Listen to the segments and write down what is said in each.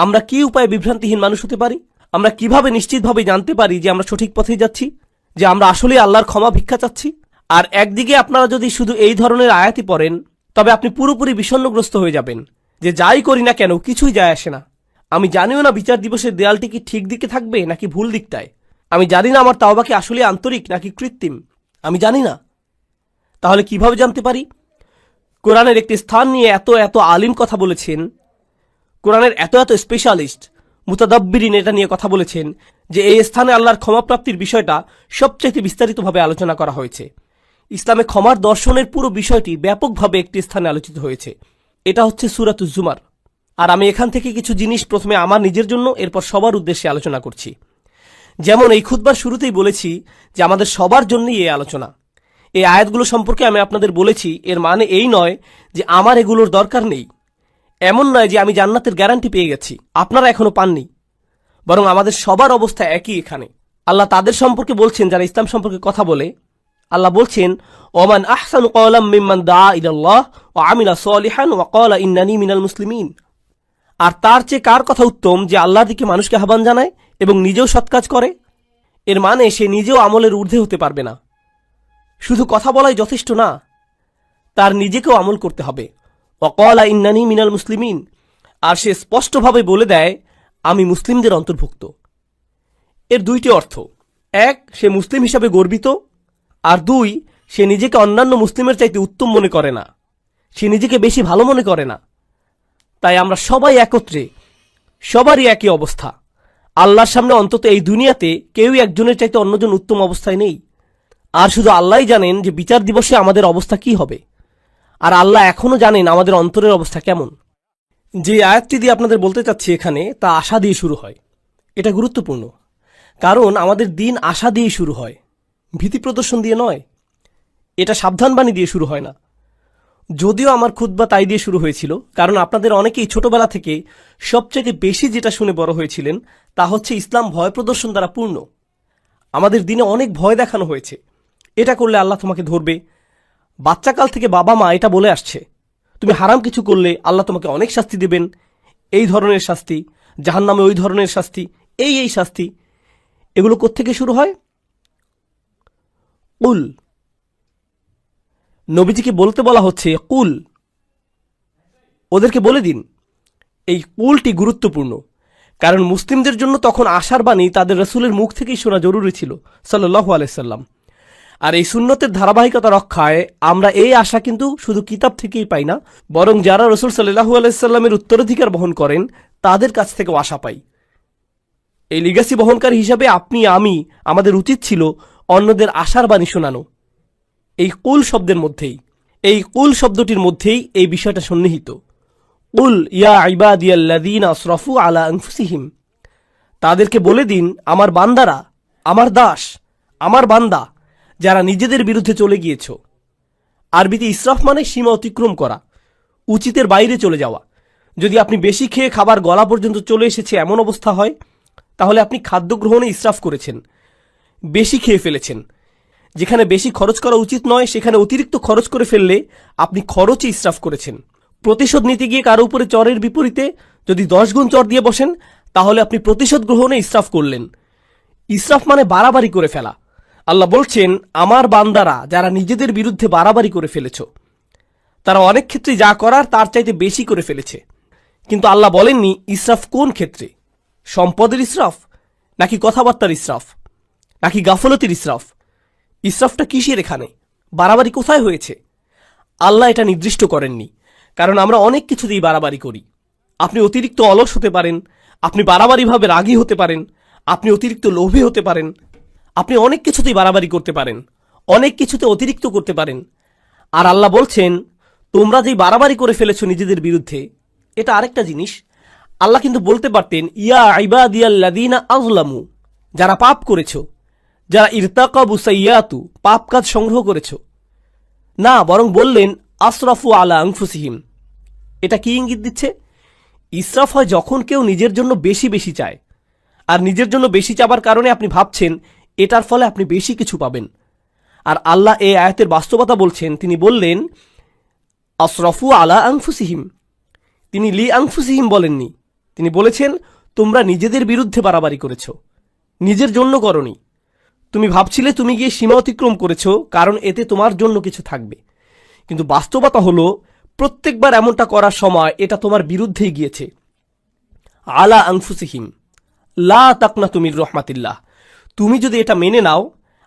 আমরা কি উপায়ে বিভ্রান্তিহীন মানুষ হতে পারি? আমরা কিভাবে নিশ্চিতভাবে জানতে পারি যে আমরা সঠিক পথে যাচ্ছি, যে আমরা আসলে আল্লাহর ক্ষমা ভিক্ষা চাচ্ছি? আর একদিকে আপনারা যদি শুধু এই ধরনের আয়াতই পড়েন, তবে আপনি পুরোপুরি বিষণ্ণগ্রস্ত হয়ে যাবেন যে যাই করি না কেন কিছুই যায় আসে না। আমি জানিও না বিচার দিবসের দেয়ালটি কি ঠিক দিকে থাকবে নাকি ভুল দিকটায়। আমি জানি না আমার তাওবা কি আসলে আন্তরিক নাকি কৃত্রিম। আমি জানি না। তাহলে কিভাবে জানতে পারি? কোরআনের একটি স্থান নিয়ে এত এত আলিম কথা বলেছেন, কোরআনের এত এত স্পেশালিস্ট মুতাদাব্বিরিন এটা নিয়ে কথা বলেছেন যে এই স্থানে আল্লাহর ক্ষমাপ্রাপ্তির বিষয়টা সবচেয়ে বিস্তারিতভাবে আলোচনা করা হয়েছে। ইসলামে ক্ষমার দর্শনের পুরো বিষয়টি ব্যাপকভাবে একটি স্থানে আলোচিত হয়েছে। এটা হচ্ছে সূরাতুজ জুমার। আর আমি এখান থেকে কিছু জিনিস প্রথমে আমার নিজের জন্য, এরপর সবার উদ্দেশ্যে আলোচনা করছি। যেমন এই খুতবার শুরুতেই বলেছি যে আমাদের সবার জন্যই এই আলোচনা। এই আয়াতগুলো সম্পর্কে আমি আপনাদের বলেছি, এর মানে এই নয় যে আমার এগুলোর দরকার নেই। এমন নয় যে আমি জান্নাতের গ্যারান্টি পেয়ে গেছি, আপনারা এখনো পাননি। বরং আমাদের সবার অবস্থা একই এখানে। আল্লাহ তাদের সম্পর্কে বলছেন যারা ইসলাম সম্পর্কে কথা বলে। আল্লাহ বলছেন, ওমান আহসানু ক্বালাম মিম্মান দাআ ইলাল্লাহ ওয়া আমিলা সলিহান ওয়া ক্বালা ইন্নানি মিনাল মুসলিমিন। আর তার চেয়ে কার কথা উত্তম যে আল্লাহর দিকে মানুষকে আহ্বান জানায় এবং নিজেও সৎ কাজ করে? এর মানে সে নিজেও আমলের ঊর্ধ্বে হতে পারবে না। শুধু কথা বলাই যথেষ্ট না, তার নিজেকেও আমল করতে হবে। ওয়া ক্বালা ইন্নানি মিনাল মুসলিমিন। আর সে স্পষ্টভাবে বলে দেয়, আমি মুসলিমদের অন্তর্ভুক্ত। এর দুইটি অর্থ। এক, সে মুসলিম হিসাবে গর্বিত। আর দুই, সে নিজেকে অন্যান্য মুসলিমের চাইতে উত্তম মনে করে না, সে নিজেকে বেশি ভালো মনে করে না। তাই আমরা সবাই একত্রে, সবারই একই অবস্থা। আল্লাহর সামনে অন্তত এই দুনিয়াতে কেউই একজনের চাইতে অন্যজন উত্তম অবস্থায় নেই। আর শুধু আল্লাহই জানেন যে বিচার দিবসে আমাদের অবস্থা কি হবে। আর আল্লাহ এখনো জানেন আমাদের অন্তরের অবস্থা কেমন। যে আয়াতটি দিয়ে আপনাদের বলতে চাচ্ছি এখানে, তা আশা দিয়ে শুরু হয়। এটা গুরুত্বপূর্ণ, কারণ আমাদের দিন আশা দিয়ে শুরু হয়, ভীতি প্রদর্শন দিয়ে নয়। এটা সাবধানবাণী দিয়ে শুরু হয় না। যদিও আমার খুতবা তাই দিয়ে শুরু হয়েছিল, কারণ আপনাদের অনেকেই ছোটবেলা থেকে সবচেয়ে বেশি যেটা শুনে বড় হয়েছিলেন তা হচ্ছে ইসলাম ভয় প্রদর্শন দ্বারা পূর্ণ। আমাদের দিনে অনেক ভয় দেখানো হয়েছে, এটা করলে আল্লাহ তোমাকে ধরবে। বাচ্চাকাল থেকে বাবা মা এটা বলে আসছে, তুমি হারাম কিছু করলে আল্লাহ তোমাকে অনেক শাস্তি দেবেন, এই ধরনের শাস্তি, জাহান্নামে ওই ধরনের শাস্তি, এই শাস্তি। এগুলো কোত্থেকে শুরু হয়? কুল। নবীজিকে বলতে বলা হচ্ছে কুল, ওদেরকে বলে দিন। এই কুলটি গুরুত্বপূর্ণ, কারণ মুসলিমদের জন্য তখন আশার বাণী তাদের রাসূলের মুখ থেকেই শোনা জরুরি ছিল সাল্লাল্লাহু আলাইহি সাল্লাম। আর এই সুন্নতের ধারাবাহিকতা রক্ষায় আমরা এই আশা কিন্তু শুধু কিতাব থেকেই পাই না, বরং যারা রাসূল সাল্লাল্লাহু আলাইহি সাল্লামের উত্তরাধিকার বহন করেন তাদের কাছ থেকেও আশা পাই। এই লিগাসি বহনকারী হিসাবে আপনি আমি, আমাদের উচিত ছিল অন্যদের আশার বাণী শোনানো। এই কুল শব্দের মধ্যেই, এই কুল শব্দটির মধ্যেই এই বিষয়টা সন্নিহিত। কুল ইয়া ইবাদিয়াল্লাযীনা আসরাফু আলা আনফুসিহিম। তাদেরকে বলে দিন, আমার বান্দারা, আমার দাস, আমার বান্দা যারা নিজেদের বিরুদ্ধে চলে গিয়েছ। আরবিতে ইসরাফ মানে সীমা অতিক্রম করা, উচিতের বাইরে চলে যাওয়া। যদি আপনি বেশি খেয়ে খাবার গলা পর্যন্ত চলে এসেছে এমন অবস্থা হয়, তাহলে আপনি খাদ্য গ্রহণে ইসরাফ করেছেন, বেশি খেয়ে ফেলেছেন। যেখানে বেশি খরচ করা উচিত নয় সেখানে অতিরিক্ত খরচ করে ফেললে আপনি খরচে ইসরাফ করেছেন। প্রতিশোধ নিতে গিয়ে কারো উপরে চরের বিপরীতে যদি 10 গুণ চর দিয়ে বসেন, তাহলে আপনি প্রতিশোধ গ্রহণে ইসরাফ করলেন। ইসরাফ মানে বাড়াবাড়ি করে ফেলা। আল্লাহ বলছেন, আমার বান্দারা যারা নিজেদের বিরুদ্ধে বাড়াবাড়ি করে ফেলেছ, তারা অনেক ক্ষেত্রে যা করার তার চাইতে বেশি করে ফেলেছে। কিন্তু আল্লাহ বলেননি ইসরাফ কোন ক্ষেত্রে, সম্পদের ইসরাফ নাকি কথাবার্তার ইসরাফ নাকি গাফলতির ইসরাফ। ইসরাফটা কিসের এখানে, বাড়াবাড়ি কোথায় হয়েছে? আল্লাহ এটা নির্দিষ্ট করেননি, কারণ আমরা অনেক কিছুতেই বাড়াবাড়ি করি। আপনি অতিরিক্ত অলস হতে পারেন, আপনি বাড়াবাড়িভাবে রাগী হতে পারেন, আপনি অতিরিক্ত লোভী হতে পারেন, আপনি অনেক কিছুতেই বাড়াবাড়ি করতে পারেন, অনেক কিছুতে অতিরিক্ত করতে পারেন। আর আল্লাহ বলছেন, তোমরা যেই বাড়াবাড়ি করে ফেলেছ নিজেদের বিরুদ্ধে, এটা আরেকটা জিনিস। আল্লাহ কিন্তু বলতে পারতেন, ইয়া ইবাদিয়াল্লাযীনা আযলামু, যারা পাপ করেছ, যারা ইরতাকাবু সাইয়্যাতু, পাপ কাজ সংগ্রহ করেছ। না, বরং বললেন আসরাফু আলা আনফুসিহিম। এটা কি ইঙ্গিত দিচ্ছে? ইসরাফ হয় যখন কেউ নিজের জন্য বেশি বেশি চায়, আর নিজের জন্য বেশি চাবার কারণে আপনি ভাবছেন এটার ফলে আপনি বেশি কিছু পাবেন। আর আল্লাহ এই আয়াতের বাস্তবতা বলছেন, তিনি বললেন আসরাফু আলা আনফুসিহিম, তিনি লি আনফুসিহিম বলেননি, তিনি বলেছেন, তোমরা নিজেদের বিরুদ্ধে বাড়াবাড়ি করেছ, নিজের জন্য করনি। তুমি ভাবছিলে তুমি গিয়ে সীমা অতিক্রম করেছ, কারণ এতে তোমার জন্য কিছু থাকবে। কিন্তু বাস্তবতা হলো, প্রত্যেকবার এমনটা করার সময় এটা তোমার বিরুদ্ধেই গিয়েছে। আলা আনফুসিহিম লা তাকনাতু মির রহমাতিল্লাহ। তুমি যদি এটা মেনে নাও,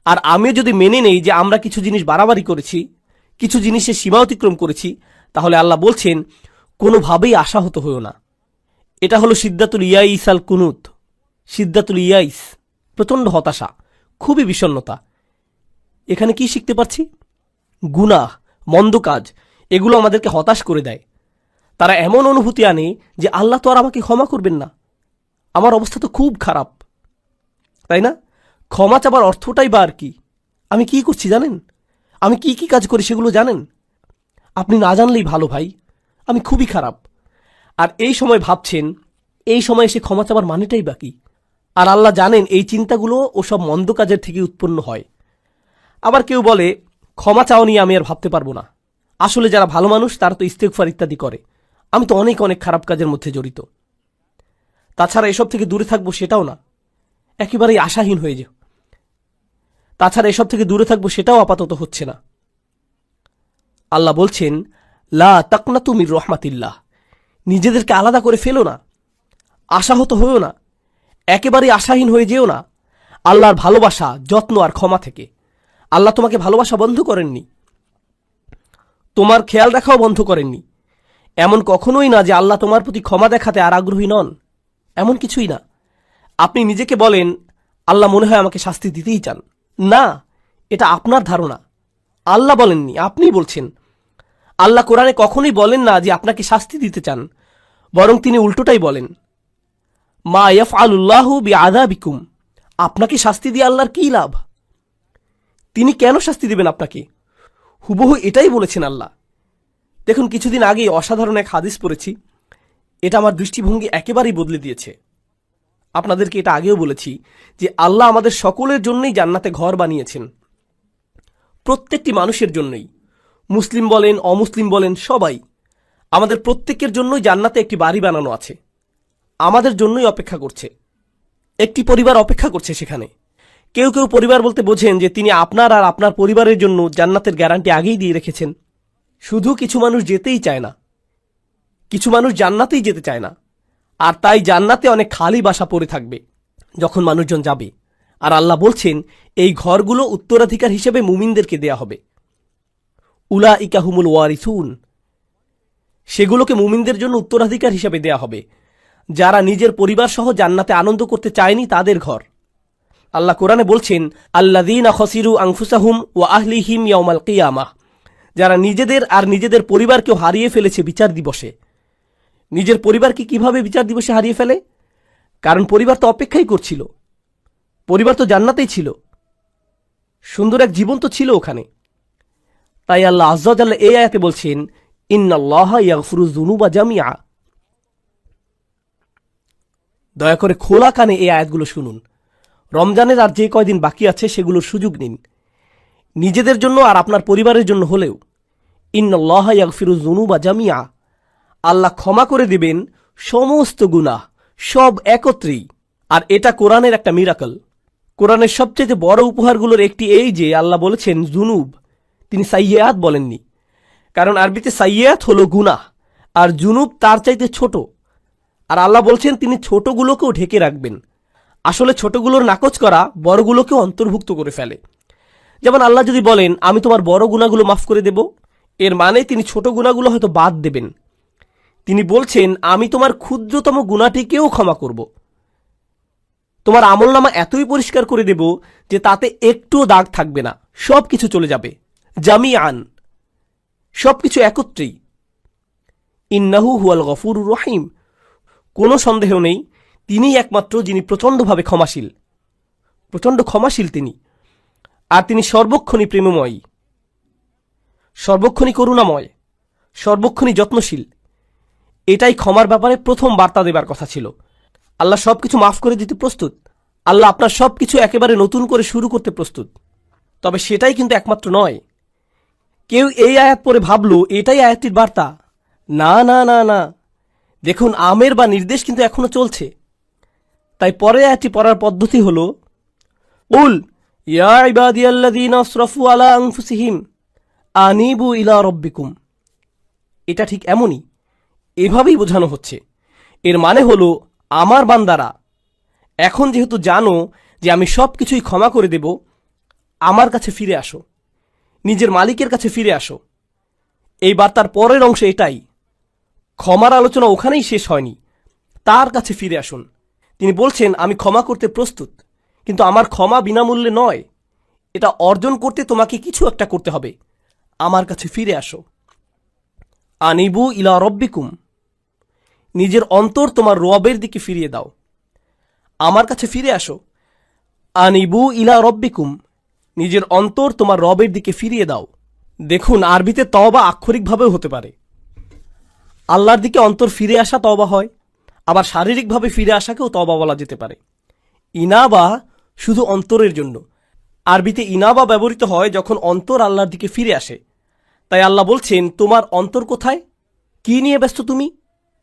আর আমিও যদি মেনে নেই যে আমরা কিছু জিনিস বাড়াবাড়ি করেছি, কিছু জিনিসের সীমা অতিক্রম করেছি, তাহলে আল্লাহ বলছেন, কোনোভাবেই আশাহত হইও না। এটা হলো সিদ্দাতুল ইয়াইস আল কুনুত। সিদ্দাতুল ইয়াইস, প্রচণ্ড হতাশা, খুবই বিষণ্ণতা। এখানে কি শিখতে পারছি? গুনাহ, মন্দ কাজ, এগুলো আমাদেরকে হতাশ করে দেয়। তারা এমন অনুভূতি আনে যে আল্লাহ তো আর আমাকে ক্ষমা করবেন না, আমার অবস্থা তো খুব খারাপ, তাই না? ক্ষমা চাবার অর্থটাই বা আর কি? আমি কি করছি জানেন? আমি কি কি কাজ করি সেগুলো জানেন? আপনি না জানলেই ভালো ভাই, আমি খুবই খারাপ। আর এই সময় ভাবছেন, এই সময় এসে ক্ষমা চাবার মানেটাই বাকি। আর আল্লাহ জানেন এই চিন্তাগুলো ওসব মন্দ কাজের থেকে উৎপন্ন হয়। আবার কেউ বলে, ক্ষমা চাও নিয়ে আমি আর ভাবতে পারবো না। আসলে যারা ভালো মানুষ তারা তো ইস্তেগফার ইত্যাদি করে, আমি তো অনেক অনেক খারাপ কাজের মধ্যে জড়িত। তাছাড়া এসব থেকে দূরে থাকবো সেটাও না, একেবারেই আশাহীন হয়ে যাও। তাছাড়া এসব থেকে দূরে থাকবো সেটাও আপাতত হচ্ছে না। আল্লাহ বলছেন, লা তাকনাতু মির রহমাতিল্লাহ। নিজেদেরকে আলাদা করে ফেলো না, আশাহত হয়েও না, একেবারেই আশাহীন হয়ে যেও না আল্লাহর ভালোবাসা, যত্ন আর ক্ষমা থেকে। আল্লাহ তোমাকে ভালোবাসা বন্ধ করেননি, তোমার খেয়াল রাখাও বন্ধ করেননি। এমন কখনোই না যে আল্লাহ তোমার প্রতি ক্ষমা দেখাতে আর আগ্রহী নন, এমন কিছুই না। আপনি নিজেকে বলেন, আল্লাহ মনে হয় আমাকে শাস্তি দিতেই চান। না, এটা আপনার ধারণা, আল্লাহ বলেননি, আপনিই বলছেন। আল্লাহ কোরআনে কখনোই বলেন না যে আপনাকে শাস্তি দিতে চান, বরং তিনি উল্টোটাই বলেন, মা ইয়াফআলুল্লাহু বিআযাবিকুম। আপনাকে শাস্তি দিয়ে আল্লাহর কি লাভ? তিনি কেন শাস্তি দিবেন আপনাকে? হুবহু এটাই বলেছেন আল্লাহ। দেখুন, কিছুদিন আগেই অসাধারণ এক হাদিস পড়েছি, এটা আমার দৃষ্টিভঙ্গি একেবারেই বদলে দিয়েছে। আপনাদেরকে এটা আগেও বলেছি যে আল্লাহ আমাদের সকলের জন্যই জান্নাতে ঘর বানিয়েছেন, প্রত্যেকটি মানুষের জন্যই, মুসলিম বলেন অমুসলিম বলেন সবাই, আমাদের প্রত্যেকের জন্যই জান্নাতে একটি বাড়ি বানানো আছে, আমাদের জন্যই অপেক্ষা করছে। একটি পরিবার অপেক্ষা করছে সেখানে। কেউ কেউ পরিবার বলতে বোঝেন যে তিনি আপনার আর আপনার পরিবারের জন্য জান্নাতের গ্যারান্টি আগেই দিয়ে রেখেছেন। শুধু কিছু মানুষ যেতেই চায় না, কিছু মানুষ জান্নাতেই যেতে চায় না, আর তাই জান্নাতে অনেক খালি বাসা পড়ে থাকবে যখন মানুষজন যাবে। আর আল্লাহ বলছেন, এই ঘরগুলো উত্তরাধিকার হিসেবে মুমিনদেরকে দেয়া হবে। উলাইকা হুমুল ওয়ারিসুন, সেগুলোকে মুমিনদের জন্য উত্তরাধিকার হিসেবে দেয়া হবে। যারা নিজের পরিবার সহ জান্নাতে আনন্দ করতে চায়নি তাদের ঘর। আল্লাহ কোরআনে বলছেন, আল্লাযীনা খাসিরু আনফুসাহুম ওয়া আহলিহিম ইয়াওমাল কিয়ামাহ। যারা নিজেদের আর নিজেদের পরিবারকেও হারিয়ে ফেলেছে বিচার দিবসে। নিজের পরিবারকে কিভাবে বিচার দিবসে হারিয়ে ফেলে? কারণ পরিবার তো অপেক্ষাই করছিল, পরিবার তো জান্নাতেই ছিল, সুন্দর এক জীবন তো ছিল ওখানে। তাই আল্লাহ আযজা ওয়া জাল্লা এই আয়াতে বলছেন, ইন্নাল্লাহা ইয়াগফিরুয যুনুবা জামিআ। দয়া করে খোলা কানে এই আয়াতগুলো শুনুন। রমজানের আর যে কয়দিন বাকি আছে সেগুলোর সুযোগ নিন, নিজেদের জন্য আর আপনার পরিবারের জন্য হলেও। ইন্নাল্লাহা ইয়াগফিরুয যুনুবা জামিআ। আল্লাহ ক্ষমা করে দিবেন সমস্ত গুনাহ, সব একত্রেই। আর এটা কোরআনের একটা মিরাকল। কোরআনের সবচেয়ে বড় উপহারগুলোর একটি এই যে আল্লাহ বলেছেন জুনুব, তিনি সাইয়্যাত বলেননি। কারণ আরবিতে সাইয়্যাত হলো গুনাহ, আর জুনুব তার চাইতে ছোট। আর আল্লাহ বলছেন তিনি ছোটগুলোকেও ঢেকে রাখবেন। আসলে ছোটগুলোর নাকচ করা বড়গুলোকেও অন্তর্ভুক্ত করে ফেলে। যেমন আল্লাহ যদি বলেন, আমি তোমার বড় গুনাহগুলো মাফ করে দেব, এর মানে তিনি ছোট গুনাহগুলো হয়তো বাদ দেবেন। তিনি বলছেন, আমি তোমার ক্ষুদ্রতম গুনাহটিকেও ক্ষমা করব, তোমার আমলনামা এতই পরিষ্কার করে দেব যে তাতে একটুও দাগ থাকবে না, সব কিছু চলে যাবে জামিআন, সবকিছু একত্রেই। ইন্নাহু হুয়াল গফুরুর রহিম। কোনো সন্দেহ নেই, তিনিই একমাত্র যিনি প্রচণ্ডভাবে ক্ষমাশীল, প্রচণ্ড ক্ষমাশীল তিনি। আর তিনি সর্বক্ষণই প্রেমময়ী, সর্বক্ষণই করুণাময়, সর্বক্ষণই যত্নশীল। এটাই ক্ষমার ব্যাপারে প্রথম বার্তা দেবার কথা ছিল। আল্লাহ সবকিছু মাফ করে দিতে প্রস্তুত, আল্লাহ আপনার সবকিছু একেবারে নতুন করে শুরু করতে প্রস্তুত। তবে সেটাই কিন্তু একমাত্র নয়। কেউ এই আয়াত পড়ে ভাবল এটাই আয়াতটির বার্তা। না না না না, দেখুন, আমের বা নির্দেশ কিন্তু এখনো চলছে। তাই পরে আয়াতটি পড়ার পদ্ধতি হলো, উল ইয়া ইবাদিয়াল্লাযীনা আসরাফু আলা আনফুসিহিম আনিবু ইলা রাব্বিকুম। এটা ঠিক এমনই, এভাবেই বোঝানো হচ্ছে। এর মানে হলো, আমার বান্দারা, এখন যেহেতু জানো যে আমি সব কিছুই ক্ষমা করে দেব, আমার কাছে ফিরে আসো, নিজের মালিকের কাছে ফিরে আসো। এই বার্তার পরের অংশ এটাই। ক্ষমার আলোচনা ওখানেই শেষ হয়নি, তার কাছে ফিরে আসুন। তিনি বলছেন, আমি ক্ষমা করতে প্রস্তুত, কিন্তু আমার ক্ষমা বিনামূল্যে নয়। এটা অর্জন করতে তোমাকে কিছু একটা করতে হবে। আমার কাছে ফিরে আসো। আনিবু ইলা রব্বিকুম, নিজের অন্তর তোমার রবের দিকে ফিরিয়ে দাও। আমার কাছে ফিরে আসো। আনিবু ইলা রব্বিকুম, নিজের অন্তর তোমার রবের দিকে ফিরিয়ে দাও। দেখুন, আরবিতে তওবা আক্ষরিকভাবেও হতে পারে। আল্লাহর দিকে অন্তর ফিরে আসা তওবা হয়, আবার শারীরিকভাবে ফিরে আসাকেও তওবা বলা যেতে পারে। ইনাবা শুধু অন্তরের জন্য। আরবিতে ইনাবা ব্যবহৃত হয় যখন অন্তর আল্লাহর দিকে ফিরে আসে। তাই আল্লাহ বলছেন, তোমার অন্তর কোথায়? কি নিয়ে ব্যস্ত তুমি?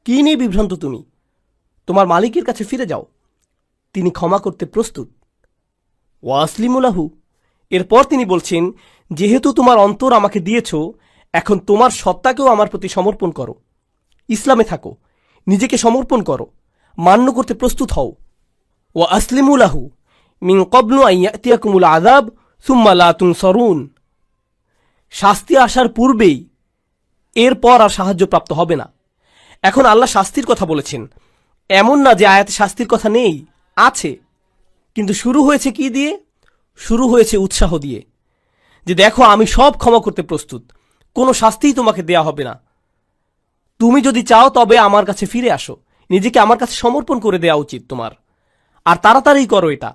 কি নিয়ে বিভ্রান্ত তুমি? তোমার মালিকের কাছে ফিরে যাও, তিনি ক্ষমা করতে প্রস্তুত। ওয়াসলিমুলাহু, এরপর তিনি বলছেন, যেহেতু তোমার অন্তর আমাকে দিয়েছ, এখন তোমার সত্তাকেও আমার প্রতি সমর্পণ করো। ইসলামে থাকো, নিজেকে সমর্পণ করো, মান্য করতে প্রস্তুত হও। ওয়া আসলিমুলাহু মিন ক্বাবলু আন ইয়াতিয়াকুমুল আযাব সুম্মা লা তুনসারুন। শাস্তি আসার পূর্বেই, এরপর আর সাহায্যপ্রাপ্ত হবে না। এখন আল্লাহ শাস্তির কথা বলেছেন। এমন না যে আয়াতে শাস্তির কথা নেই, আছে। কিন্তু শুরু হয়েছে কি দিয়ে? শুরু হয়েছে উৎসাহ দিয়ে, যে দেখো আমি সব ক্ষমা করতে প্রস্তুত, কোনো শাস্তিই তোমাকে দেয়া হবে না। তুমি যদি চাও তবে আমার কাছে ফিরে আসো, নিজেকে আমার কাছে সমর্পণ করে দেওয়া উচিত তোমার। আর তাড়াতাড়ি করো এটা।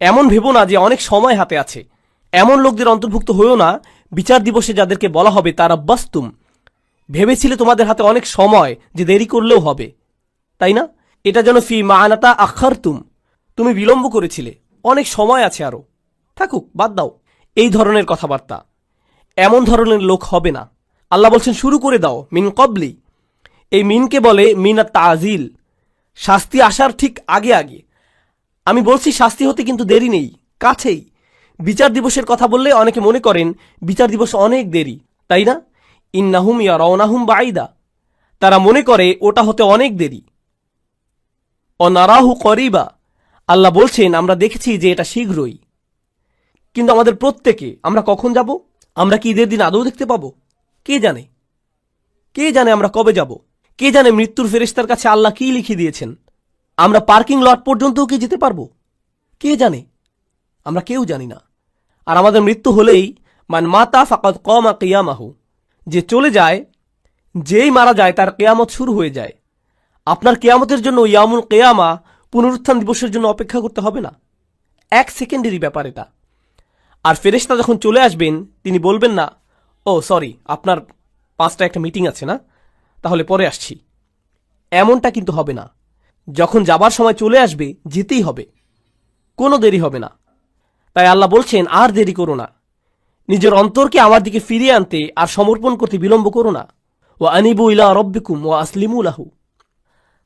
এমন ভেবো না যে অনেক সময় হাতে আছে। এমন লোকদের অন্তর্ভুক্ত হয়েও না বিচার দিবসে যাদেরকে বলা হবে তারা বাস্তুম, ভেবেছিলে তোমাদের হাতে অনেক সময় যে দেরি করলেও হবে, তাই না? এটা যেন ফি মানাতা আখারতুম, তুমি বিলম্ব করেছিলে, অনেক সময় আছে আরো, থাকুক, বাদ দাও। এই ধরনের কথাবার্তা, এমন ধরনের লোক হবে না। আল্লাহ বলছেন শুরু করে দাও, মিন কবলি। এই মিনকে বলে মিনা তাজিল, শাস্তি আসার ঠিক আগে আগে। আমি বলছি শাস্তি হতে কিন্তু দেরি নেই, কাছেই। বিচার দিবসের কথা বললে অনেকে মনে করেন বিচার দিবস অনেক দেরি, তাই না? ইন্নাহুম ইয়ারাউনাহুম বাঈদা, তারা মনে করে ওটা হতে অনেক দেরি। অনারাহু করিবা, আল্লাহ বলছেন আমরা দেখেছি যে এটা শীঘ্রই। কিন্তু আমাদের প্রত্যেকে আমরা কখন যাব? আমরা কি ঈদের দিন আদৌ দেখতে পাবো? কে জানে? কে জানে আমরা কবে যাব? কে জানে মৃত্যুর ফেরেশতার কাছে আল্লাহ কি লিখে দিয়েছেন? আমরা পার্কিং লট পর্যন্তও কি যেতে পারবো? কে জানে? আমরা কেউ জানি না। আর আমাদের মৃত্যু হলেই মান মাতা ফাকাদ কামা কিয়ামাহু, যে চলে যায়, যেই মারা যায় তার কেয়ামত শুরু হয়ে যায়। আপনার কেয়ামতের জন্য ইয়ামুল কেয়ামা, পুনরুত্থান দিবসের জন্য অপেক্ষা করতে হবে না। 1 সেকেন্ডেরই ব্যাপার এটা। আর ফেরেশতা যখন চলে আসবেন তিনি বলবেন না, ও সরি, আপনার 5টা একটা মিটিং আছে না, তাহলে পরে আসছি। এমনটা কিন্তু হবে না। যখন যাবার সময় চলে আসবে, যেতেই হবে, কোনো দেরি হবে না। তাই আল্লাহ বলছেন আর দেরি করো না, নিজের অন্তরকে আমার দিকে ফিরিয়ে আনতে আর সমর্পণ করতে বিলম্ব করো না। ওয়া আনিবু ইলা রাব্বিকুম ওয়া আসলিমু লাহু।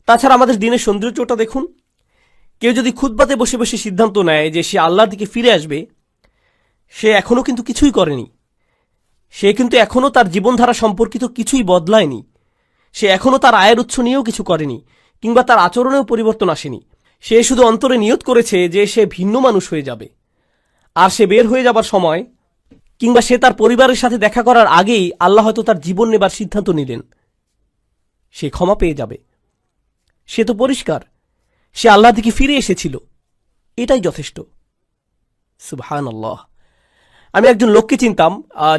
তাছাড়া আমাদের দিনের সৌন্দর্যটা দেখুন। কেউ যদি খুতবাতে বসে বসে সিদ্ধান্ত নেয় যে সে আল্লাহর দিকে ফিরে আসবে, সে এখনো কিন্তু কিছুই করেনি। সে কিন্তু এখনো তার জীবনধারা সম্পর্কিত কিছুই বদলায়নি। সে এখনো তার আয়ের উৎস নিয়েও কিছু করেনি, কিংবা তার আচরণেও পরিবর্তন আসেনি। সে শুধু অন্তরে নিয়ত করেছে যে সে ভিন্ন মানুষ হয়ে যাবে। আর সে বের হয়ে যাবার সময়, কিংবা সে তার পরিবারের সাথে দেখা করার আগেই আল্লাহ হয়তো তার জীবন নেবার সিদ্ধান্ত নিলেন। সে ক্ষমা পেয়ে যাবে। সে তো পরিষ্কার, সে আল্লাহর দিকে ফিরে এসেছিল, এটাই যথেষ্ট। সুবহানাল্লাহ। আমি একজন লোককে চিনতাম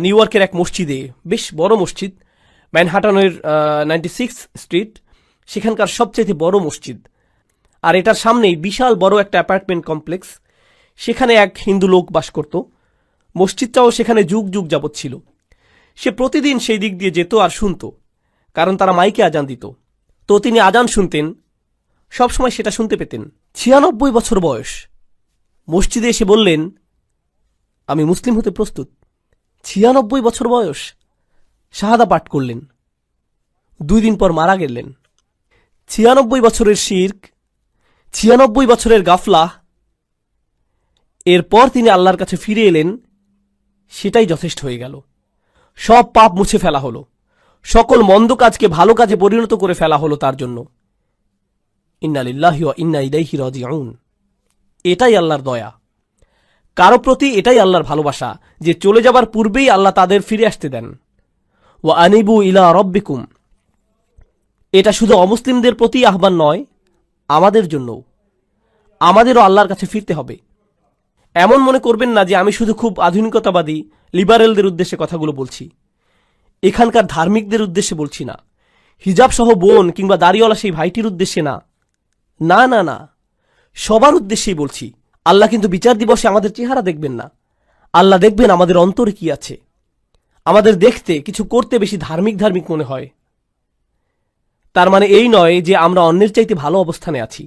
নিউ ইয়র্কের এক মসজিদে, বেশ বড় মসজিদ, ম্যানহাটনের 96 স্ট্রিট, সেখানকার সবচেয়ে বড় মসজিদ। আর এটার সামনেই বিশাল বড় একটা অ্যাপার্টমেন্ট কমপ্লেক্স। সেখানে এক হিন্দু লোক বাস করত। মসজিদটাও সেখানে যুগ যুগ যাবৎ ছিল। সে প্রতিদিন সেই দিক দিয়ে যেত আর শুনত, কারণ তারা মাইকে আজান দিত। তো তিনি আজান শুনতেন, সবসময় সেটা শুনতে পেতেন। 96 বছর বয়স। মসজিদে এসে বললেন, আমি মুসলিম হতে প্রস্তুত। 96 বছর বয়স। শাহাদা পাঠ করলেন। 2 দিন পর মারা গেলেন। 96 বছরের শিরক, 96 বছরের গাফলা, এরপর তিনি আল্লাহর কাছে ফিরে এলেন, সেটাই যথেষ্ট হয়ে গেল। সব পাপ মুছে ফেলা হলো, সকল মন্দ কাজকে ভালো কাজে পরিণত করে ফেলা হলো তার জন্য। ইন্না লিল্লাহি ওয়া ইন্না ইলাইহি রাজিউন। এটাই আল্লাহর দয়া, কারো প্রতি এটাই আল্লাহর ভালোবাসা যে চলে যাবার পূর্বেই আল্লাহ তাদের ফিরে আসতে দেন। ওয়া আনিবু ইলা রাব্বিকুম, এটা শুধু অমুসলিমদের প্রতি আহ্বান নয়, আমাদের জন্যও। আমাদেরও আল্লাহর কাছে ফিরতে হবে। এমন মনে করবেন না যে আমি শুধু খুব আধুনিকতাবাদী লিবারেলদের উদ্দেশ্যে কথাগুলো বলছি, এখানকার ধার্মিকদের উদ্দেশ্যে বলছি না, হিজাব সহ বোন কিংবা দাড়িওয়ালা সেই ভাইটির উদ্দেশ্যে না, না না না, সবার উদ্দেশ্যেই বলছি। আল্লাহ কিন্তু বিচার দিবসে আমাদের চেহারা দেখবেন না, আল্লাহ দেখবেন আমাদের অন্তরে কি আছে। আমাদের দেখতে কিছু করতে বেশি ধার্মিক ধার্মিক মনে হয়, তার মানে এই নয় যে আমরা অন্যের চাইতে ভালো অবস্থানে আছি,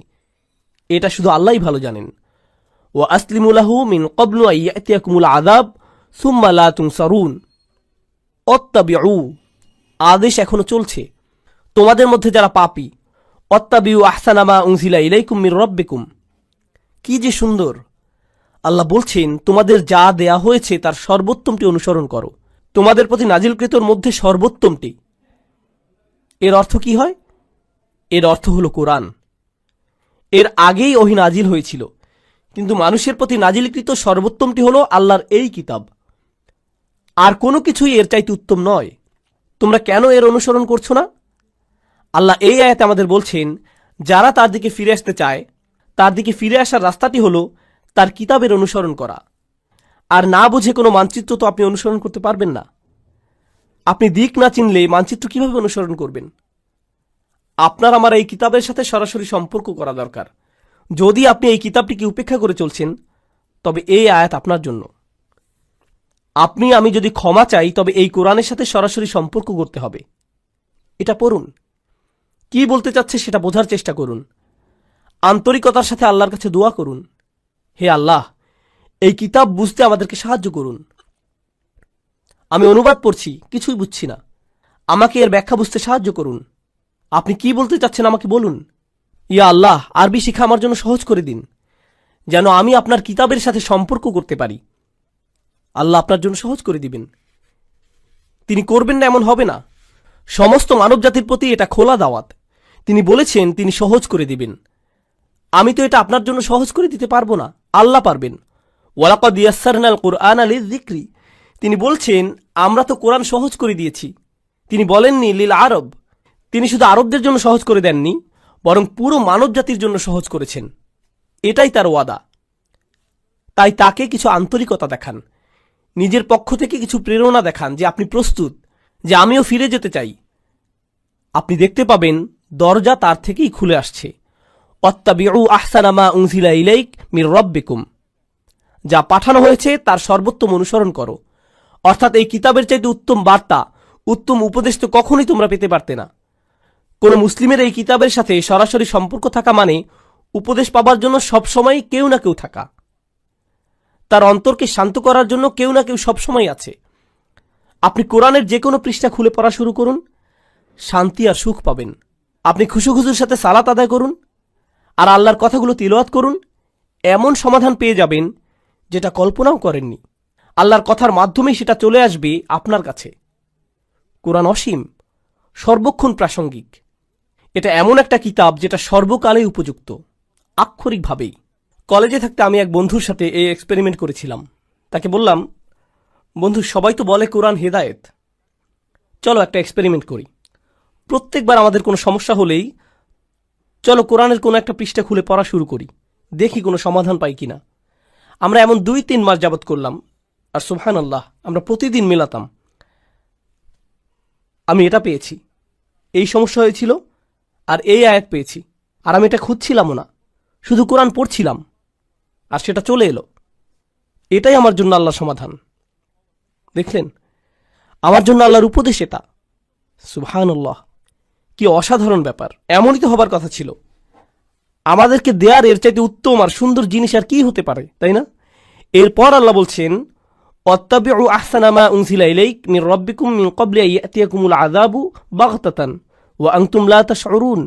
এটা শুধু আল্লাহই ভালো জানেন। ওয়া আসলিমু লাহু মিন ক্বাবলু আন ইয়াতিয়াকুমুল আযাব সুম্মা লা তুনসারুন। অত্তাবিউ, আদেশ এখনো চলছে। তোমাদের মধ্যে যারা পাপী, অত্তাবিউ আহসানা মা উনজিলা ইলাইকুম মির রাব্বিকুম। কি যে সুন্দর! আল্লাহ বলছেন, তোমাদের যা দেয়া হয়েছে তার সর্বোত্তমটি অনুসরণ করো, তোমাদের প্রতি নাজিলকৃতর মধ্যে সর্বোত্তমটি। এর অর্থ কি হয়? এর অর্থ হলো কোরআন। এর আগেই ওহী নাজিল হয়েছিল, কিন্তু মানুষের প্রতি নাজিলকৃত সর্বোত্তমটি হলো আল্লাহর এই কিতাব। আর কোনো কিছুই এর চাইতে উত্তম নয়। তোমরা কেন এর অনুসরণ করছো না? আল্লাহ এই আয়াতে আমাদের বলছেন, যারা তার দিকে ফিরে আসতে চায়, তার দিকে ফিরে আসার রাস্তাটি হলো তার কিতাবের অনুসরণ করা। আর না বুঝে কোনো মানচিত্র তো আপনি অনুসরণ করতে পারবেন না। আপনি দিক না চিনলে মানচিত্র কিভাবে অনুসরণ করবেন? আপনার আমার এই কিতাবের সাথে সরাসরি সম্পর্ক করা দরকার। যদি আপনি এই কিতাবটিকে উপেক্ষা করে চলছেন, তবে এই আয়াত আপনার জন্য। আপনি আমি যদি ক্ষমা চাই, তবে এই কোরআনের সাথে সরাসরি সম্পর্ক করতে হবে। এটা পড়ুন, কি বলতে চাচ্ছে সেটা বোঝার চেষ্টা করুন, আন্তরিকতার সাথে আল্লাহর কাছে দোয়া করুন, হে আল্লাহ, এই কিতাব বুঝতে আমাদেরকে সাহায্য করুন। আমি অনুবাদ পড়ছি, কিছুই বুঝছি না, আমাকে এর ব্যাখ্যা বুঝতে সাহায্য করুন। আপনি কি বলতে চাচ্ছেন আমাকে বলুন। ইয়া আল্লাহ, আরবি শিখা আমার জন্য সহজ করে দিন, যেন আমি আপনার কিতাবের সাথে সম্পর্ক করতে পারি। আল্লাহ আপনার জন্য সহজ করে দিবেন। তিনি করবেন না এমন হবে না। সমস্ত মানব জাতির প্রতি এটা খোলা দাওয়াত। তিনি বলেছেন তিনি সহজ করে দিবেন। আমি তো এটা আপনার জন্য সহজ করে দিতে পারবো না, আল্লাহ পারবেন। ওয়ালাকাদ ইয়াসসারনাল কুরআনা লিযিকরি, তিনি বলছেন আমরা তো কোরআন সহজ করে দিয়েছি। তিনি বলেননি লিল আরব, তিনি শুধু আরবদের জন্য সহজ করে দেননি, বরং পুরো মানব জাতির জন্য সহজ করেছেন। এটাই তার ওয়াদা। তাই তাকে কিছু আন্তরিকতা দেখান, নিজের পক্ষ থেকে কিছু প্রেরণা দেখান যে আপনি প্রস্তুত, যে আমিও ফিরে যেতে চাই। আপনি দেখতে পাবেন দরজা তার থেকেই খুলে আসছে। অত্তাবিউ আহসানা মা উনজিলা ইলাইক মির রাব্বিকুম, যা পাঠানো হয়েছে তার সর্বোত্তম অনুসরণ করো। অর্থাৎ এই কিতাবের চাইতে উত্তম বার্তা, উত্তম উপদেশ তো কখনোই তোমরা পেতে পারতে না। কোন মুসলিমের এই কিতাবের সাথে সরাসরি সম্পর্ক থাকা মানে উপদেশ পাবার জন্য সবসময় কেউ না কেউ থাকা, তার অন্তরকে শান্ত করার জন্য কেউ না কেউ সবসময় আছে। আপনি কোরআনের যে কোনো পৃষ্ঠা খুলে পড়া শুরু করুন, শান্তি আর সুখ পাবেন। আপনি খুশুখুজুর সাথে সালাত আদায় করুন আর আল্লাহর কথাগুলো তিলাওয়াত করুন, এমন সমাধান পেয়ে যাবেন যেটা কল্পনাও করেননি। আল্লাহর কথার মাধ্যমেই সেটা চলে আসবে আপনার কাছে। কোরআন অসীম, সর্বক্ষণ প্রাসঙ্গিক। এটা এমন একটা কিতাব যেটা সর্বকালে উপযুক্ত, আক্ষরিকভাবেই। কলেজে থাকতে আমি এক বন্ধুর সাথে এই এক্সপেরিমেন্ট করেছিলাম। তাকে বললাম, বন্ধু, সবাই তো বলে কোরআন হেদায়েত, চলো একটা এক্সপেরিমেন্ট করি। প্রত্যেকবার আমাদের কোনো সমস্যা হলেই চলো কোরআনের কোনো একটা পৃষ্ঠা খুলে পড়া শুরু করি, দেখি কোনো সমাধান পাই কিনা। আমরা এমন 2-3 মাস যাবৎ করলাম, আর সুবহানাল্লাহ, আমরা প্রতিদিন মেলাতাম। আমি এটা পেয়েছি, এই সমস্যা হয়েছিল, আর এই আয়াত পেয়েছি, আর আমি এটা খুঁজছিলামও না, শুধু কোরআন পড়ছিলাম, আর সেটা চলে এলো। এটাই আমার জন্য আল্লাহর সমাধান। দেখলেন, আমার জন্য আল্লাহর উপদেশ এটা। সুবহানাল্লাহ, কি অসাধারণ ব্যাপার! এমনই তো হবার কথা ছিল। আমাদেরকে দেয়ার এর চাইতে উত্তম আর সুন্দর জিনিস আর কি হতে পারে, তাই না? এরপর আল্লাহ বলছেন, অত্তাবিউ আহসানা মা উনজিলা ইলাইক মির রাব্বিকুম মিন ক্বাবলি আন ইয়াতিয়াকুমুল আযাবু বাগতাতান ওয়া আনতুম লা তাশউরুন।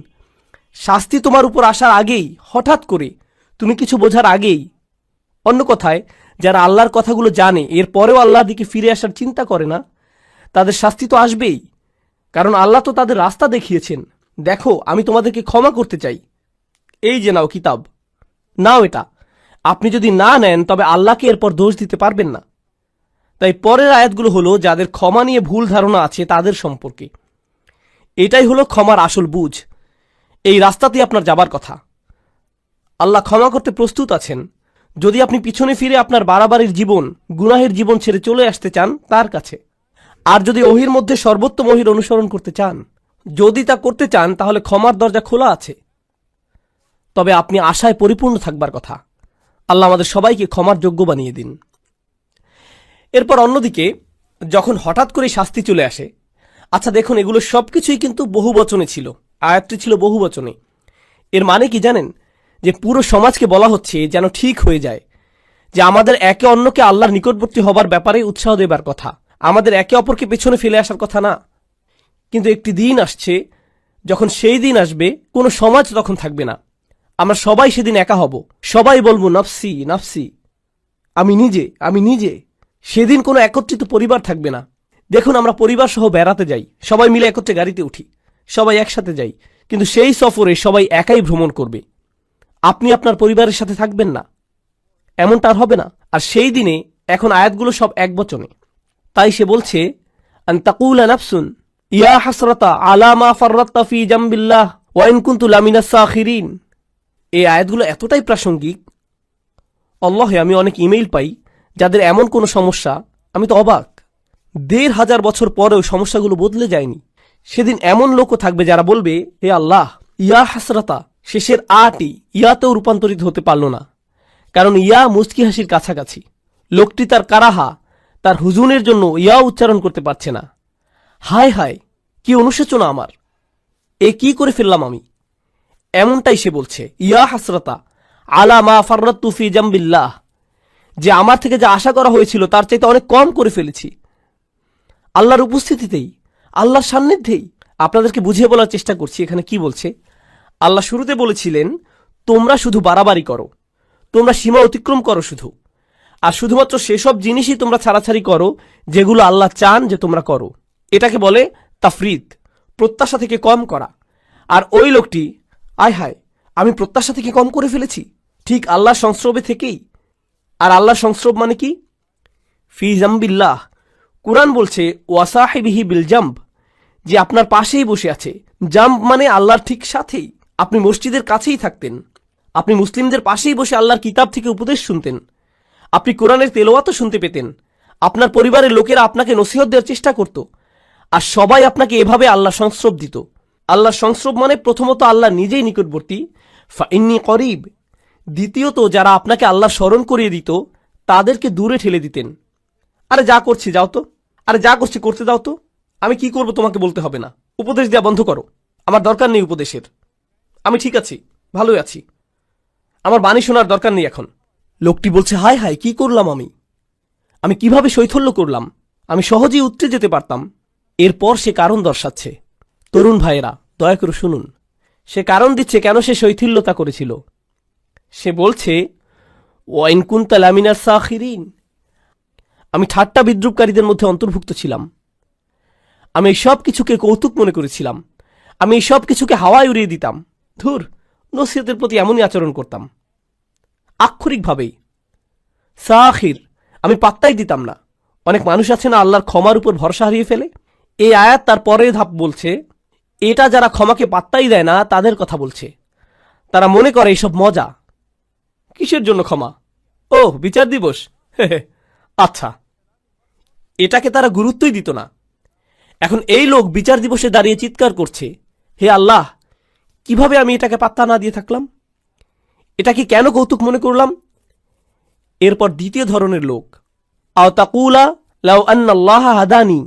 শাস্তি তোমার উপর আসার আগেই, হঠাৎ করে, তুমি কিছু বোঝার আগেই। অন্য কথায়, যারা আল্লাহর কথাগুলো জানে এরপরেও আল্লাহর দিকে ফিরে আসার চিন্তা করে না, তাদের শাস্তি তো আসবেই। কারণ আল্লাহ তো তাদের রাস্তা দেখিয়েছেন, দেখো আমি তোমাদেরকে ক্ষমা করতে চাই, এই যে নাও কিতাব, নাও এটা। আপনি যদি না নেন তবে আল্লাহকে এরপর দোষ দিতে পারবেন না। তাই পরের আয়াতগুলো হলো যাদের ক্ষমা নিয়ে ভুল ধারণা আছে তাদের সম্পর্কে। এটাই হলো ক্ষমার আসল বুঝ। এই রাস্তাতেই আপনার যাবার কথা। আল্লাহ ক্ষমা করতে প্রস্তুত আছেন যদি আপনি পিছনে ফিরে আপনার বাড়াবাড়ির জীবন, গুনাহের জীবন ছেড়ে চলে আসতে চান তার কাছে। আর যদি ওহির মধ্যে সর্বোত্তম ওহির অনুসরণ করতে চান, যদি তা করতে চান, তাহলে ক্ষমার দরজা খোলা আছে। তবে আপনি আশায় পরিপূর্ণ থাকবার কথা। আল্লাহ আমাদের সবাইকে ক্ষমার যোগ্য বানিয়ে দিন। এরপর অন্যদিকে যখন হঠাৎ করে শাস্তি চলে আসে, আচ্ছা দেখুন, এগুলো সবকিছুই কিন্তু বহু বচনে ছিল, আয়াতটি ছিল বহু বচনে। এর মানে কি জানেন? যে পুরো সমাজকে বলা হচ্ছে যেন ঠিক হয়ে যায়, যে আমাদের একে অন্যকে আল্লাহর নিকটবর্তী হবার ব্যাপারে উৎসাহ দেবার কথা, আমাদের একে অপরকে পেছনে ফেলে আসার কথা না। কিন্তু একটি দিন আসছে, যখন সেই দিন আসবে কোনো সমাজ তখন থাকবে না। আমরা সবাই সেদিন একা হব, সবাই বলবো নাফসি নাফসি, আমি নিজে আমি নিজে। সেদিন কোনো একত্রিত পরিবার থাকবে না। দেখুন, আমরা পরিবার সহ বেড়াতে যাই, সবাই মিলে একত্রে গাড়িতে উঠি, সবাই একসাথে যাই, কিন্তু সেই সফরে সবাই একাই ভ্রমণ করবে। আপনি আপনার পরিবারের সাথে থাকবেন না, এমনটা আর হবে না। আর সেই দিনে এখন আয়াতগুলো সব এক বচনে। তাই সে বলছে, আন তাকুলা নাফসুন ইয়া হাসরাতা আলা মা ফাররাততা ফি জামবিল্লাহ ওয়া ইন কুনতু লামিনাস সাখিরিন। এই আয়াতগুলো এতটাই প্রাসঙ্গিক, আল্লাহে আমি অনেক ইমেইল পাই যাদের এমন কোনো সমস্যা, আমি তো অবাক। ১,৫০০ বছর পরেও সমস্যাগুলো বদলে যায়নি। সেদিন এমন লোকও থাকবে যারা বলবে, হে আল্লাহ, ইয়া হাসরাতা শেষের আটি ইয়াতেও রূপান্তরিত হতে পারল না, কারণ ইয়া মুচকি হাসির কাছাকাছি। লোকটি তার কারাহা, তার হুজুনের জন্য ইয়া উচ্চারণ করতে পারছে না। হায় হায়, কি অনুশোচনা আমার, এ কি করে ফেললাম আমি। এমনটাই সে বলছে, ইয়া হাসরাতা আলা মা ফাররাততু ফি জামবিল্লাহ, যে আমার থেকে যা আশা করা হয়েছিল তার চাইতে অনেক কম করে ফেলেছি। আল্লাহর উপস্থিতিতেই, আল্লাহর সান্নিধ্যেই। আপনাদেরকে বুঝিয়ে বলার চেষ্টা করছি এখানে কি বলছে। আল্লাহ শুরুতে বলেছিলেন, তোমরা শুধু বাড়াবাড়ি করো, তোমরা সীমা অতিক্রম করো শুধু, আর শুধুমাত্র সেসব জিনিসই তোমরা ছাড়াছাড়ি করো যেগুলো আল্লাহ চান যে তোমরা করো। এটাকে বলে তাফরিদ, প্রত্যাশা থেকে কম করা। আর ওই লোকটি, আয় হায়, আমি প্রত্যাশা থেকে কম করে ফেলেছি, ঠিক আল্লাহর সংস্রবে থেকেই। আর আল্লাহর সংস্রব মানে কি? ফি জামবিল্লাহ। কুরআন বলছে ওয়াসাহিবিহি বিল জাম্ব, যে আপনার পাশেই বসে আছে। জাম্ব মানে আল্লাহর ঠিক সাথেই। আপনি মসজিদের কাছেই থাকতেন, আপনি মুসলিমদের পাশেই বসে আল্লাহর কিতাব থেকে উপদেশ শুনতেন, আপনি কোরআনের তেলাওয়াতও শুনতে পেতেন, আপনার পরিবারের লোকেরা আপনাকে নসিহত দেওয়ার চেষ্টা করত, আর সবাই আপনাকে এভাবে আল্লাহর সংস্রব দিত। আল্লাহর সংস্রব মানে প্রথমত আল্লাহ নিজেই নিকটবর্তী, ফাইন্নী করিব। দ্বিতীয়ত যারা আপনাকে আল্লাহর স্মরণ করিয়ে দিত তাদেরকে দূরে ঠেলে দিতেন। আরে যা করছি যাও তো, আরে যা করছি করতে দাও তো, আমি কি করব তোমাকে বলতে হবে না, উপদেশ দেওয়া বন্ধ করো, আমার দরকার নেই উপদেশের, আমি ঠিক আছি, ভালোই আছি, আমার বাণী শোনার দরকার নেই এখন। লোকটি বলছে, হায় হায়, কি করলাম আমি কিভাবে শৈথল্য করলাম, আমি সহজেই উতরে যেতে পারতাম। এরপর সে কারণ দর্শাচ্ছে। তরুণ ভাইয়েরা, দয়া করে শুনুন, সে কারণ দিচ্ছে কেন সে শৈথিল্যতা করেছিল। সে বলছে, ওয়া ইন কুনতা লামিনাস সাখিরিন, আমি ঠাট্টা বিদ্রুপকারীদের মধ্যে অন্তর্ভুক্ত ছিলাম। আমি এই সব কিছুকে কৌতুক মনে করেছিলাম, আমি এই সব কিছুকে হাওয়ায় উড়িয়ে দিতাম। ধুর, নসিহতের প্রতি এমনই আচরণ করতাম, আক্ষরিকভাবেই। সাখির, আমি পাত্তাই দিতাম না। অনেক মানুষ আছে না আল্লাহর ক্ষমার উপর ভরসা হারিয়ে ফেলে। এই আয়াত তার পরের ধাপ বলছে, এটা যারা ক্ষমাকে পাত্তাই দেয় না তাদের কথা বলছে। তারা মনে করে এইসব মজা। কিসের জন্য ক্ষমা? ও বিচার দিবস, আচ্ছা, এটাকে তারা গুরুত্বই দিত না। এখন এই লোক বিচার দিবসে দাঁড়িয়ে চিৎকার করছে, হে আল্লাহ, কিভাবে আমি এটাকে পাত্তা না দিয়ে থাকলাম, এটাকে কেন কৌতুক মনে করলাম। এরপর দ্বিতীয় ধরনের লোক, আও তাকুলা লাউ আন্নাল্লাহ হাদানি,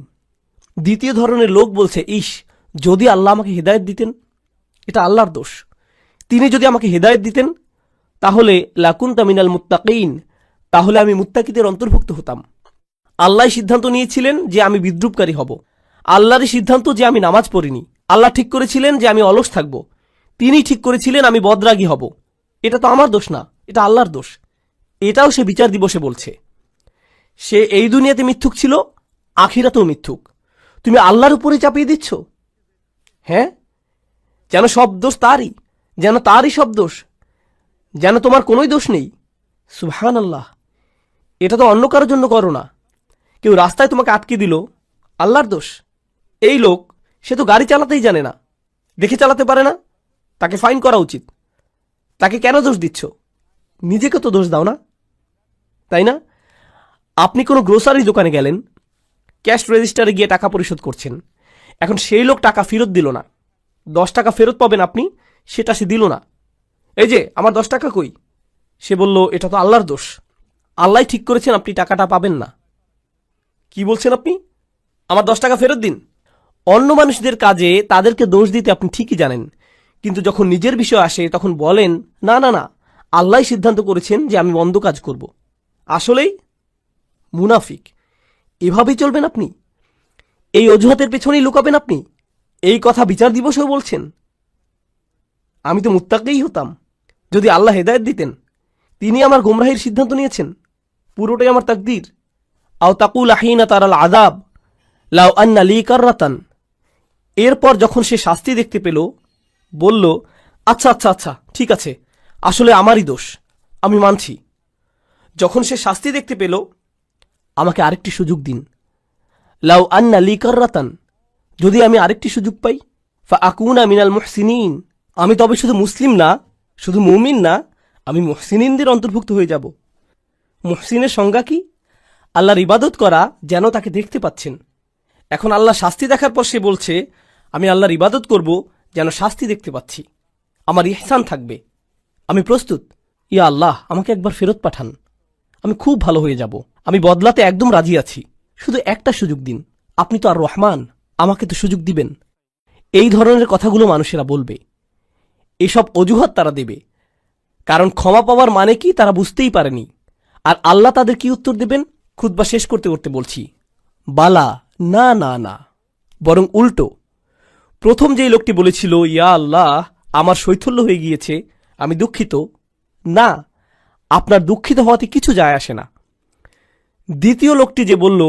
দ্বিতীয় ধরনের লোক বলছে, ইস, যদি আল্লাহ আমাকে হেদায়েত দিতেন। এটা আল্লাহর দোষ। তিনি যদি আমাকে হেদায়েত দিতেন তাহলে লাকুনতা মিনাল মুত্তাকিন, তাহলে আমি মুত্তাকিদের অন্তর্ভুক্ত হতাম। আল্লাহ সিদ্ধান্ত নিয়েছিলেন যে আমি বিদ্রুপকারী হব। আল্লাহরই সিদ্ধান্ত যে আমি নামাজ পড়িনি। আল্লাহ ঠিক করেছিলেন যে আমি অলস থাকব। তিনি ঠিক করেছিলেন আমি বদরাগী হব। এটা তো আমার দোষ না, এটা আল্লাহর দোষ। এটাও সে বিচার দিবসে বলছে। সে এই দুনিয়াতে মিথ্যুক ছিল, আখিরাতেও মিথ্যুক। তুমি আল্লাহর উপরে চাপিয়ে দিচ্ছ। হ্যাঁ, যেন সব দোষ তারই, যেন তারই সব দোষ, যেন তোমার কোনোই দোষ নেই। সুবহানাল্লাহ, এটা তো অন্য কারোর জন্য করো না। কেউ রাস্তায় তোমাকে আটকে দিল, আল্লাহর দোষ। এই লোক, সে তো গাড়ি চালাতেই জানে না, দেখে চালাতে পারে না, তাকে ফাইন করা উচিত। তাকে কেন দোষ দিচ্ছ? নিজেকে তো দোষ দাও না, তাই না? আপনি কোনো গ্রোসারি দোকানে গেলেন, ক্যাশ রেজিস্টারে গিয়ে টাকা পরিশোধ করছেন। এখন সেই লোক টাকা ফেরত দিল না, 10 টাকা ফেরত পাবেন আপনি, সেটা সে দিল না। এই যে আমার 10 টাকা কই? সে বলল এটা তো আল্লাহর দোষ, আল্লাহ ঠিক করেছেন আপনি টাকাটা পাবেন না। কি বলছেন আপনি? আমার 10 টাকা ফেরত দিন। অন্য মানুষদের কাজে তাদেরকে দোষ দিতে আপনি ঠিকই জানেন, কিন্তু যখন নিজের বিষয় আসে তখন বলেন না না না, আল্লাহ সিদ্ধান্ত করেছেন যে আমি মন্দ কাজ করব। আসলেই মুনাফিক। এভাবেই চলবেন আপনি? এই অজুহাতের পেছনেই লুকাবেন আপনি? এই কথা বিচার দিবসেও বলছেন? আমি তো মুত্তাকিই হতাম যদি আল্লাহ হেদায়েত দিতেন। তিনি আমার গোমরাহির সিদ্ধান্ত নিয়েছেন, পুরোটাই আমার তাকদীর। আও তাকুল হিনা তারাল আযাব লাউ আন্না লি কাররাতান। এরপর যখন সে শাস্তি দেখতে পেল, বলল আচ্ছা আচ্ছা আচ্ছা ঠিক আছে, আসলে আমারই দোষ, আমি মানছি। যখন সে শাস্তি দেখতে পেল, আমাকে আরেকটি সুযোগ দিন। লাউ আন্না লি কাররাতান, যদি আমি আরেকটি সুযোগ পাই, ফা আকুনা মিনাল মুহসিনিন, আমি তবে শুধু মুসলিম না, শুধু মুমিন না, আমি মুহসিনিনদের অন্তর্ভুক্ত হয়ে যাব। মুহসিনের সংজ্ঞা কি? আল্লাহর ইবাদত করা যেন তাকে দেখতে পাচ্ছেন। এখন আল্লাহ শাস্তি দেখার পর সে বলছে আমি আল্লাহর ইবাদত করব যেন শাস্তি দেখতে পাচ্ছি, আমার ইহসান থাকবে, আমি প্রস্তুত। ইয়া আল্লাহ, আমাকে একবার ফেরত পাঠান, আমি খুব ভালো হয়ে যাব, আমি বদলাতে একদম রাজি আছি, শুধু একটা সুযোগ দিন, আপনি তো আর রহমান, আমাকে তো সুযোগ দিবেন। এই ধরনের কথাগুলো মানুষেরা বলবে, এসব অজুহাত তারা দেবে, কারণ ক্ষমা পাওয়ার মানে কি তারা বুঝতেই পারেনি। আর আল্লাহ তাদের কি উত্তর দেবেন? খুতবা শেষ করতে করতে বলছি, বালা, না না না, বরং উল্টো। প্রথম যেই লোকটি বলেছিল ইয়া আল্লাহ আমার শৈথল্য হয়ে গিয়েছে, আমি দুঃখিত, না, আপনার দুঃখিত হওয়াতে কিছু যায় আসে না। দ্বিতীয় লোকটি যে বলল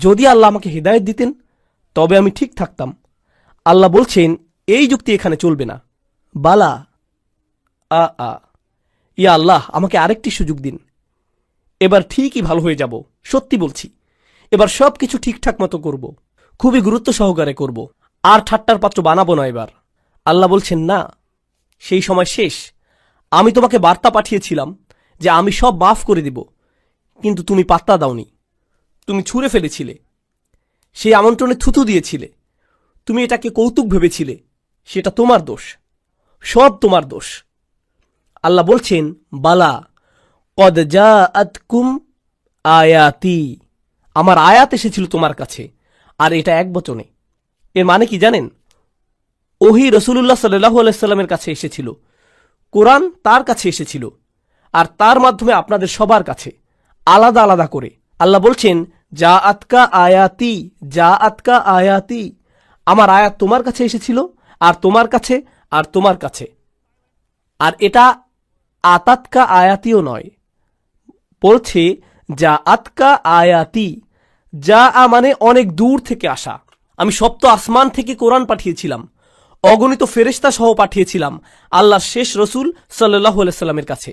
যদি আল্লাহ আমাকে হিদায়াত দিতেন তবে আমি ঠিক থাকতাম, আল্লাহ বলছেন এই যুক্তি এখানে চলবে না। বালা, ইয়া আল্লাহ আমাকে আরেকটি সুযোগ দিন, এবার ঠিকই ভালো হয়ে যাব, সত্যি বলছি, এবার সব কিছু ঠিকঠাক মতো করব, খুবই গুরুত্ব সহকারে করব, আর ঠাট্টার পাত্র বানাবো না এবার। আল্লাহ বলছেন না, সেই সময় শেষ। আমি তোমাকে বার্তা পাঠিয়েছিলাম যে আমি সব মাফ করে দিব, কিন্তু তুমি পাত্তা দাওনি, তুমি ছুঁড়ে ফেলেছিলে, সেই আমন্ত্রণে থুতু দিয়েছিলে, তুমি এটাকে কৌতুক ভেবেছিলে, সেটা তোমার দোষ, সব তোমার দোষ। আল্লাহ বলছেন বালা কদ জাআতকুম আয়াতি, আমার আয়াত এসেছিল তোমার কাছে, আর এটা এক বচনে। এর মানে কি জানেন? ওহী রাসূলুল্লাহ সাল্লাল্লাহু আলাইহি সাল্লামের কাছে এসেছিল, কোরআন তার কাছে এসেছিল, আর তার মাধ্যমে আপনাদের সবার কাছে আলাদা আলাদা করে। আল্লাহ বলছেন জাআতকা আয়াতি, জাআতকা আয়াতি, আমার আয়াত তোমার কাছে এসেছিল, আর তোমার কাছে, আর তোমার কাছে। আর এটা আতাতকা আয়াতিও নয়, বলছে জাআতকা আয়াতি, যা মানে অনেক দূর থেকে আসা। আমি সপ্ত আসমান থেকে কোরআন পাঠিয়েছিলাম, অগণিত ফেরেশতা সহ পাঠিয়েছিলাম আল্লাহর শেষ রসুল সাল্লাল্লাহু আলাইহি সাল্লামের কাছে।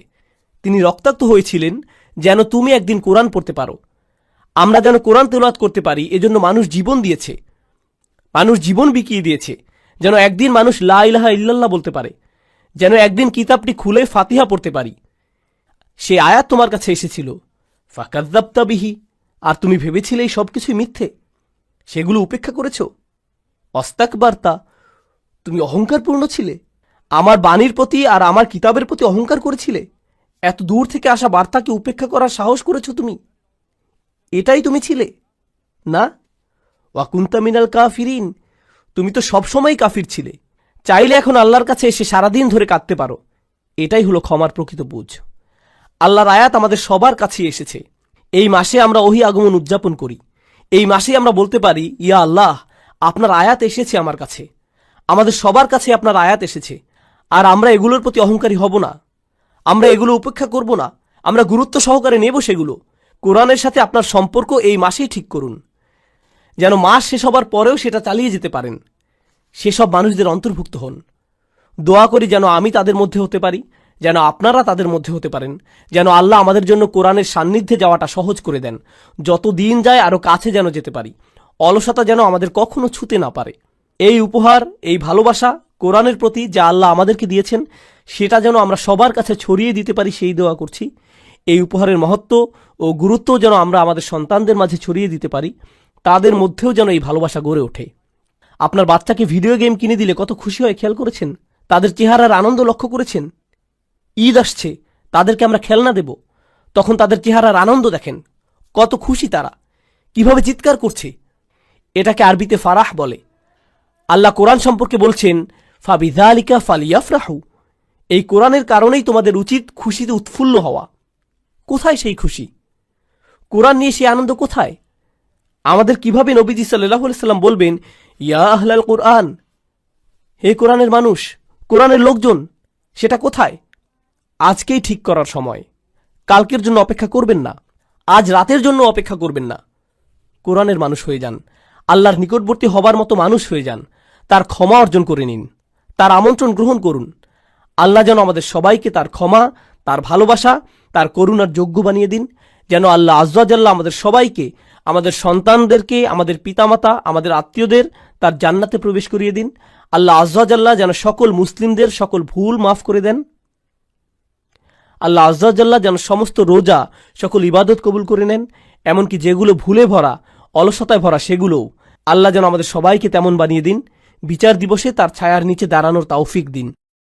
তিনি রক্তাক্ত হয়েছিলেন যেন তুমি একদিন কোরআন পড়তে পারো, আমরা যেন কোরআন তেলাওয়াত করতে পারি, এজন্য মানুষ জীবন দিয়েছে, মানুষ জীবন বিকিয়ে দিয়েছে, যেন একদিন মানুষ লা ইলাহা ইল্লাল্লাহ বলতে পারে, যেন একদিন কিতাবটি খুলে ফাতিহা পড়তে পারি। সে আয়াত তোমার কাছে এসেছিল, ফাকাযযাবতা বিহি, আর তুমি ভেবেছিলে এই সবকিছুই মিথ্যে, সেগুলো উপেক্ষা করেছ। অস্তাকবারতা, তুমি অহংকারপূর্ণ ছিলে, আমার বাণীর প্রতি আর আমার কিতাবের প্রতি অহংকার করেছিলে, এত দূর থেকে আসা বার্তাকে উপেক্ষা করার সাহস করেছ তুমি, এটাই তুমি ছিলে না? ওয়াকুনতা মিনাল কাফিরিন, তুমি তো সবসময় কাফির ছিলে। চাইলে এখন আল্লাহর কাছে এসে সারাদিন ধরে কাঁদতে পারো, এটাই হলো ক্ষমার প্রকৃত বুঝ। আল্লাহর আয়াত আমাদের সবার কাছে এসেছে। এই মাসে আমরা ওহী আগমন উদযাপন করি, এই মাসে আমরা বলতে পারি ইয়া আল্লাহ আপনার আয়াত এসেছে আমার কাছে, আমাদের সবার কাছে আপনার আয়াত এসেছে, আর আমরা এগুলোর প্রতি অহংকারী হব না, আমরা এগুলো উপেক্ষা করব না, আমরা গুরুত্ব সহকারে নেব সেগুলো। কোরআনের সাথে আপনার সম্পর্ক এই মাসেই ঠিক করুন, যেন মাস শেষ হবার পরেও সেটা চালিয়ে যেতে পারেন। সেসব মানুষদের অন্তর্ভুক্ত হন। দোয়া করি যেন আমি তাদের মধ্যে হতে পারি, যেন আপনারা তাদের মধ্যে হতে পারেন, যেন আল্লাহ আমাদের জন্য কোরআনের সান্নিধ্যে যাওয়াটা সহজ করে দেন। যত দিন যায় আরও কাছে যেন যেতে পারি, অলসতা যেন আমাদের কখনো ছুতে না পারে। এই উপহার, এই ভালোবাসা কোরআনের প্রতি যা আল্লাহ আমাদেরকে দিয়েছেন, সেটা যেন আমরা সবার কাছে ছড়িয়ে দিতে পারি, সেই দোয়া করছি। এই উপহারের মহত্ব ও গুরুত্ব যেন আমরা আমাদের সন্তানদের মাঝে ছড়িয়ে দিতে পারি, তাদের মধ্যেও যেন এই ভালোবাসা গড়ে ওঠে। আপনার বাচ্চাকে ভিডিও গেম কিনে দিলে কত খুশি হয় খেয়াল করেছেন? তাদের চেহারার আনন্দ লক্ষ্য করেছেন? ঈদ আসছে, তাদেরকে আমরা খেলনা দেব, তখন তাদের চেহারার আনন্দ দেখেন, কত খুশি তারা, কিভাবে চিৎকার করছে। এটাকে আরবিতে ফারাহ বলে। আল্লাহ কোরআন সম্পর্কে বলছেন, ফাবিযালিকা ফালিয়াফরাহু। এই কোরআনের কারণেই তোমাদের উচিত খুশিতে উৎফুল্ল হওয়া। কোথায় সেই খুশি? কোরআন নিয়ে সেই আনন্দ কোথায়? আমাদের কিভাবে নবীজি সাল্লাল্লাহু আলাইহি সাল্লাম বলবেন, ইয়া আহলাল কোরআন, হে কোরআনের মানুষ, কোরআনের লোকজন, সেটা কোথায়? আজকেই ঠিক করার সময়। কালকের জন্য অপেক্ষা করবেন না, আজ রাতের জন্য অপেক্ষা করবেন না। কোরআনের মানুষ হয়ে যান, আল্লাহর নিকটবর্তী হবার মতো মানুষ হয়ে যান, তার ক্ষমা অর্জন করে নিন, তার আমন্ত্রণ গ্রহণ করুন। আল্লাহ যেন আমাদের সবাইকে তার ক্ষমা, তার ভালোবাসা, তার করুণার যোগ্য বানিয়ে দিন। যেন আল্লাহ আজ্জা জাল্লাহ আমাদের সবাইকে, আমাদের সন্তানদেরকে, আমাদের পিতামাতা, আমাদের আত্মীয়দের তার জান্নাতে প্রবেশ করিয়ে দিন। আল্লাহ আজ্জা জাল্লাহ যেন সকল মুসলিমদের সকল ভুল মাফ করে দেন। আল্লাহ আজ্জা জাল্লাহ যেন সমস্ত রোজা, সকল ইবাদত কবুল করে নেন, এমনকি যেগুলো ভুলে ভরা, অলসতায় ভরা, সেগুলোও আল্লাহ যেন আমাদের সবাইকে তেমন বানিয়ে দিন। বিচার দিবসে তার ছায়ার নিচে দাঁড়ানোর তৌফিক দিন।